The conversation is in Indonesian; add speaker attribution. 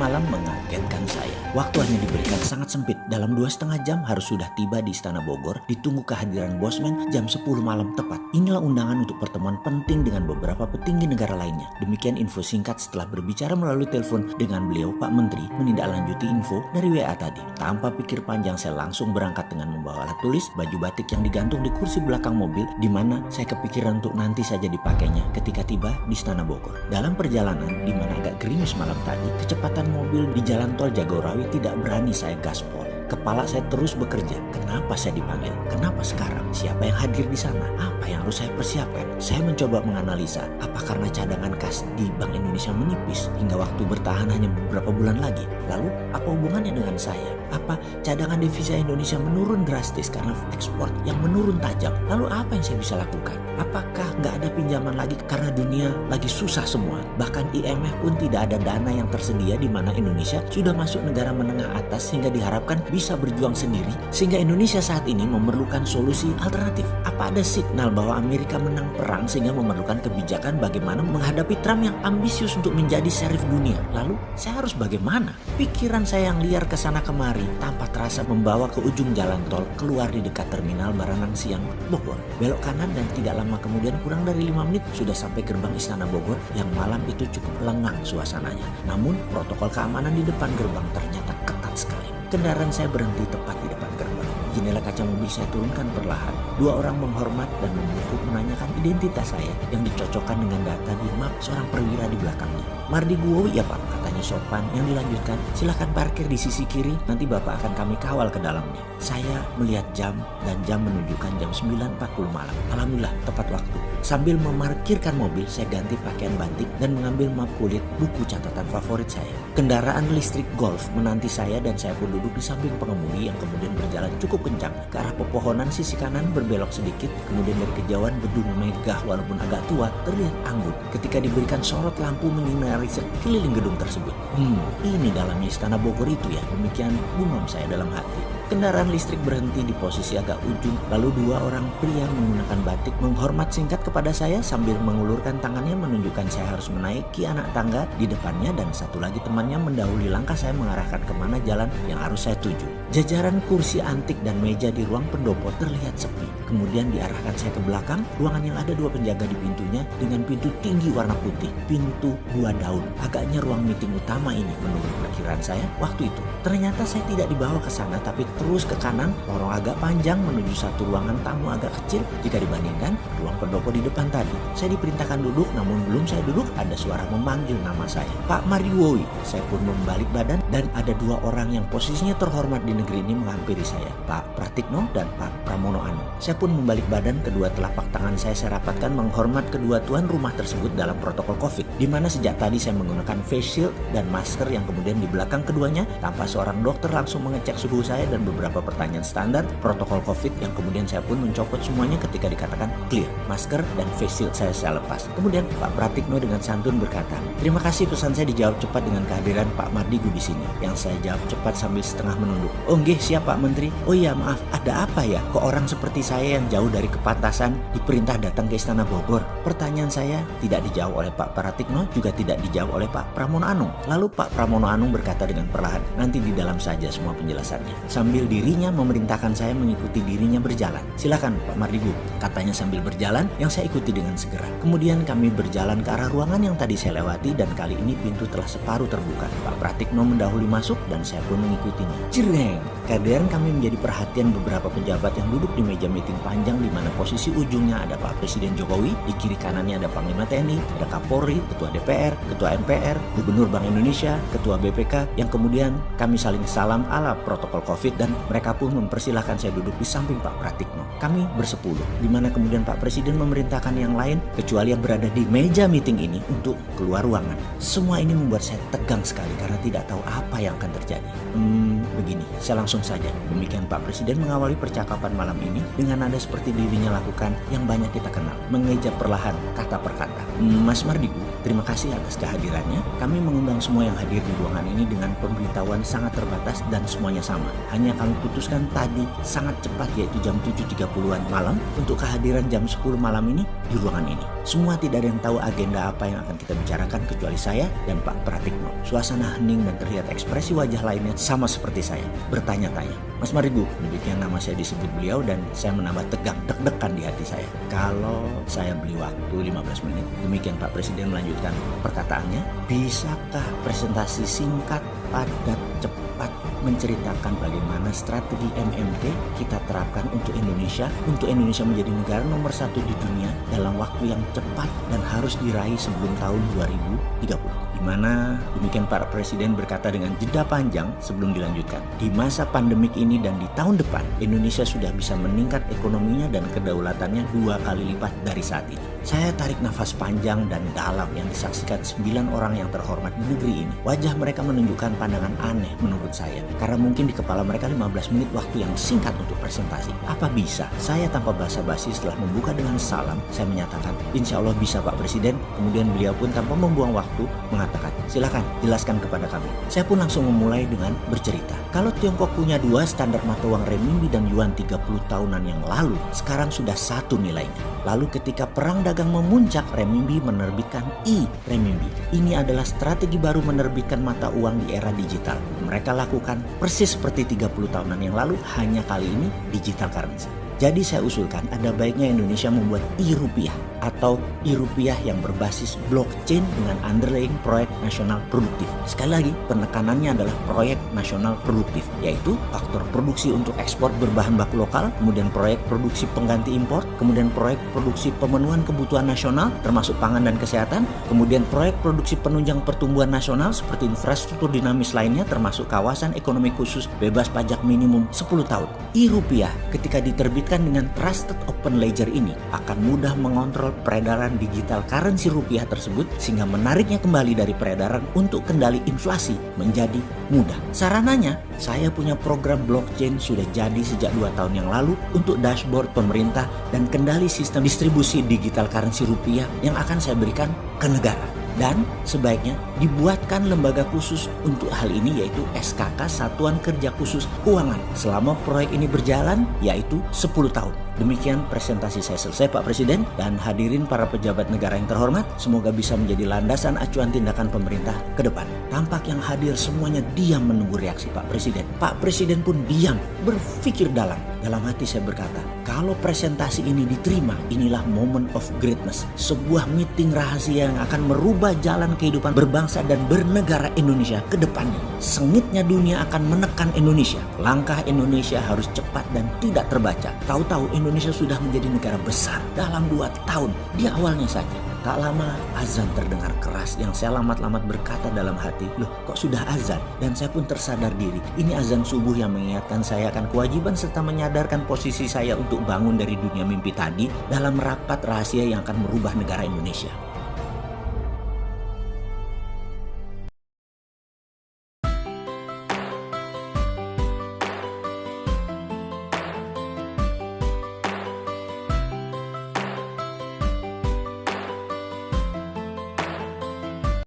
Speaker 1: malam mengagetkan saya. Waktu hanya diberikan sangat sempit. Dalam 2,5 jam harus sudah tiba di Istana Bogor. Ditunggu kehadiran Bosman jam 10 malam tepat. Inilah undangan untuk pertemuan penting dengan beberapa petinggi negara lainnya. Demikian info singkat setelah berbicara melalui telepon dengan beliau. Pak Menteri menindaklanjuti info dari WA tadi. Tanpa pikir panjang saya langsung berangkat dengan membawa alat tulis, baju batik yang digantung di kursi belakang mobil, di mana saya kepikiran untuk nanti saja dipakainya ketika tiba di Istana Bogor. Dalam perjalanan di mana agak gerimis malam tadi, kecepatan mobil di jalan tol Jagorawi tidak berani saya gaspol. Kepala saya terus bekerja. Kenapa saya dipanggil? Kenapa sekarang? Siapa yang hadir di sana? Apa yang harus saya persiapkan? Saya mencoba menganalisa, apa karena cadangan kas di Bank Indonesia menipis hingga waktu bertahan hanya beberapa bulan lagi? Lalu, apa hubungannya dengan saya? Apa cadangan devisa Indonesia menurun drastis karena ekspor yang menurun tajam? Lalu apa yang saya bisa lakukan? Apakah nggak ada pinjaman lagi karena dunia lagi susah semua? Bahkan IMF pun tidak ada dana yang tersedia, di mana Indonesia sudah masuk negara menengah atas sehingga diharapkan bisa berjuang sendiri, sehingga Indonesia saat ini memerlukan solusi alternatif. Apa ada signal bahwa Amerika menang perang sehingga memerlukan kebijakan bagaimana menghadapi Trump yang ambisius untuk menjadi sheriff dunia? Lalu saya harus bagaimana? Pikiran saya yang liar ke sana kemari tanpa terasa membawa ke ujung jalan tol, keluar di dekat terminal Baranang Siang Bogor. Belok kanan dan tidak lama kemudian, kurang dari 5 menit sudah sampai gerbang Istana Bogor yang malam itu cukup lengang suasananya. Namun protokol keamanan di depan gerbang ternyata ketat sekali. Kendaraan saya berhenti tepat di depan gerbang. Jendela kaca mobil saya turunkan perlahan. 2 orang menghormat dan membungkuk menanyakan identitas saya yang dicocokkan dengan data di map seorang perwira di belakangnya. Mardi Guowi, ya Pak, katanya sopan. Yang dilanjutkan, silakan parkir di sisi kiri, nanti Bapak akan kami kawal ke dalamnya. Saya melihat jam dan jam menunjukkan jam 9.40 malam. Alhamdulillah tepat waktu. Sambil memarkirkan mobil, saya ganti pakaian batik dan mengambil map kulit, buku catatan favorit saya. Kendaraan listrik Golf menanti saya dan saya pun duduk di samping pengemudi yang kemudian berjalan cukup kencang ke arah pepohonan. Sisi kanan berbelok sedikit, kemudian dari kejauhan gedung megah walaupun agak tua terlihat anggun ketika diberikan sorot lampu menyinari sekeliling gedung tersebut. Ini dalamnya Istana Bogor itu ya, demikian gumam saya dalam hati. Kendaraan listrik berhenti di posisi agak ujung, lalu 2 orang pria menggunakan batik menghormat singkat kepada saya sambil mengulurkan tangannya menunjukkan saya harus menaiki anak tangga di depannya, dan satu lagi temannya mendahului langkah saya mengarahkan kemana jalan yang harus saya tuju. Jajaran kursi antik dan meja di ruang pendopo terlihat sepi. Kemudian diarahkan saya ke belakang, ruangan yang ada 2 penjaga di pintunya dengan pintu tinggi warna putih, pintu 2 daun. Agaknya ruang meeting utama ini menurut perkiraan saya waktu itu. Ternyata saya tidak dibawa ke sana, tapi terus ke kanan, lorong agak panjang menuju satu ruangan tamu agak kecil jika dibandingkan ruang pendopo di depan tadi. Saya diperintahkan duduk, namun belum saya duduk ada suara memanggil nama saya. Pak Mardiwowi. Saya pun membalik badan dan ada 2 orang yang posisinya terhormat di negeri ini menghampiri saya, Pak Pratikno dan Pak Pramono Anung. Saya pun membalik badan, kedua telapak tangan saya rapatkan menghormat kedua tuan rumah tersebut dalam protokol COVID, di mana sejak tadi saya menggunakan face shield dan masker yang kemudian di belakang keduanya tanpa seorang dokter langsung mengecek suhu saya dan beberapa pertanyaan standar protokol COVID yang kemudian saya pun mencopot semuanya ketika dikatakan clear. Masker dan face shield saya lepas. Kemudian Pak Pratikno dengan santun berkata, terima kasih, pesan saya dijawab cepat dengan kehadiran Pak Mardigu di sini. Yang saya jawab cepat sambil setengah menunduk. Oh nggih, siap Pak Menteri. Oh iya maaf, ada apa ya? Kok orang seperti saya yang jauh dari kepantasan diperintah datang ke Istana Bogor? Pertanyaan saya tidak dijawab oleh Pak Pratikno, juga tidak dijawab oleh Pak Pramono Anung. Lalu Pak Pramono Anung berkata dengan perlahan, nanti di dalam saja semua penjelasannya. Sambil dirinya memerintahkan saya mengikuti dirinya berjalan. Silakan Pak Mardigu, katanya sambil berjalan, yang saya ikuti dengan segera. Kemudian kami berjalan ke arah ruangan yang tadi saya lewati dan kali ini pintu telah separuh terbuka. Pak Pratikno mendahului masuk dan saya pun mengikutinya. Jreng! Kehadiran kami menjadi perhatian beberapa pejabat yang duduk di meja meeting panjang, di mana posisi ujungnya ada Pak Presiden Jokowi, di kiri kanannya ada Panglima TNI, ada Kapolri, Ketua DPR, Ketua MPR, Gubernur Bank Indonesia, Ketua BPK, yang kemudian kami saling salam ala protokol COVID dan mereka pun mempersilahkan saya duduk di samping Pak Pratikno. Kami bersepuluh, di mana kemudian Pak Presiden memerintahkan yang lain kecuali yang berada di meja meeting ini untuk keluar ruangan. Semua ini membuat saya tegang sekali karena tidak tahu apa yang akan terjadi. Begini, saya langsung saja. Demikian Pak Presiden mengawali percakapan malam ini dengan nada seperti dirinya lakukan yang banyak kita kenal, mengeja perlahan kata per kata. Mas Mardigu, terima kasih atas kehadirannya. Kami mengundang semua yang hadir di ruangan ini dengan pemberitahuan sangat terbatas dan semuanya sama. Hanya yang kami putuskan tadi sangat cepat, yaitu jam 7.30-an malam untuk kehadiran jam 10 malam ini di ruangan ini. Semua tidak ada yang tahu agenda apa yang akan kita bicarakan kecuali saya dan Pak Pratikno. Suasana hening dan terlihat ekspresi wajah lainnya sama seperti saya, bertanya-tanya. Mas Marigu, demikian nama saya disebut beliau dan saya menambah tegang, deg-degan di hati saya. Kalau saya beli waktu 15 menit. Demikian Pak Presiden melanjutkan perkataannya. Bisakah presentasi singkat, padat, cepat menceritakan bagaimana strategi MMT kita terapkan untuk Indonesia menjadi negara nomor 1 di dunia dalam waktu yang cepat dan harus diraih sebelum tahun 2030. Di mana demikian Pak Presiden berkata dengan jeda panjang sebelum dilanjutkan. Di masa pandemik ini dan di tahun depan, Indonesia sudah bisa meningkat ekonominya dan kedaulatannya 2 kali lipat dari saat ini. Saya tarik nafas panjang dan dalam yang disaksikan 9 orang yang terhormat di negeri ini. Wajah mereka menunjukkan pandangan aneh menurut saya. Karena mungkin di kepala mereka 15 menit waktu yang singkat untuk presentasi. Apa bisa? Saya tanpa basa-basi setelah membuka dengan salam, saya menyatakan, insya Allah bisa Pak Presiden. Kemudian beliau pun tanpa membuang waktu mengatakan, silakan jelaskan kepada kami. Saya pun langsung memulai dengan bercerita. Kalau Tiongkok punya 2 standar mata uang renminbi dan yuan 30 tahunan yang lalu, sekarang sudah 1 nilainya. Lalu ketika perang dagang memuncak, renminbi menerbitkan i-renminbi. Ini adalah strategi baru menerbitkan mata uang di era digital. Mereka lakukan persis seperti 30 tahunan yang lalu, hanya kali ini digital currency. Jadi saya usulkan ada baiknya Indonesia membuat e-rupiah atau e-rupiah yang berbasis blockchain dengan underlying proyek nasional produktif. Sekali lagi, penekanannya adalah proyek nasional produktif, yaitu faktor produksi untuk ekspor berbahan baku lokal, kemudian proyek produksi pengganti impor, kemudian proyek produksi pemenuhan kebutuhan nasional termasuk pangan dan kesehatan, kemudian proyek produksi penunjang pertumbuhan nasional seperti infrastruktur dinamis lainnya termasuk kawasan ekonomi khusus bebas pajak minimum 10 tahun. E-rupiah ketika diterbitkan dengan Trusted Open Ledger ini akan mudah mengontrol peredaran digital currency rupiah tersebut sehingga menariknya kembali dari peredaran untuk kendali inflasi menjadi mudah. Sarananya, saya punya program blockchain sudah jadi sejak 2 tahun yang lalu untuk dashboard pemerintah dan kendali sistem distribusi digital currency rupiah yang akan saya berikan ke negara. Dan sebaiknya dibuatkan lembaga khusus untuk hal ini yaitu SKK Satuan Kerja Khusus Keuangan selama proyek ini berjalan yaitu 10 tahun. Demikian presentasi saya selesai Pak Presiden dan hadirin para pejabat negara yang terhormat. Semoga bisa menjadi landasan acuan tindakan pemerintah ke depan. Tampak yang hadir semuanya diam menunggu reaksi Pak Presiden. Pak Presiden pun diam berpikir dalam. Dalam hati saya berkata, kalau presentasi ini diterima, inilah moment of greatness. Sebuah meeting rahasia yang akan merubah jalan kehidupan berbangsa dan bernegara Indonesia ke depannya. Sengitnya dunia akan menekan Indonesia. Langkah Indonesia harus cepat dan tidak terbaca. Tahu-tahu Indonesia sudah menjadi negara besar dalam 2 tahun di awalnya saja. Tak lama azan terdengar keras yang saya lamat-lamat berkata dalam hati, loh kok sudah azan? Dan saya pun tersadar diri, ini azan subuh yang mengingatkan saya akan kewajiban serta menyadarkan posisi saya untuk bangun dari dunia mimpi tadi dalam rapat rahasia yang akan merubah negara Indonesia.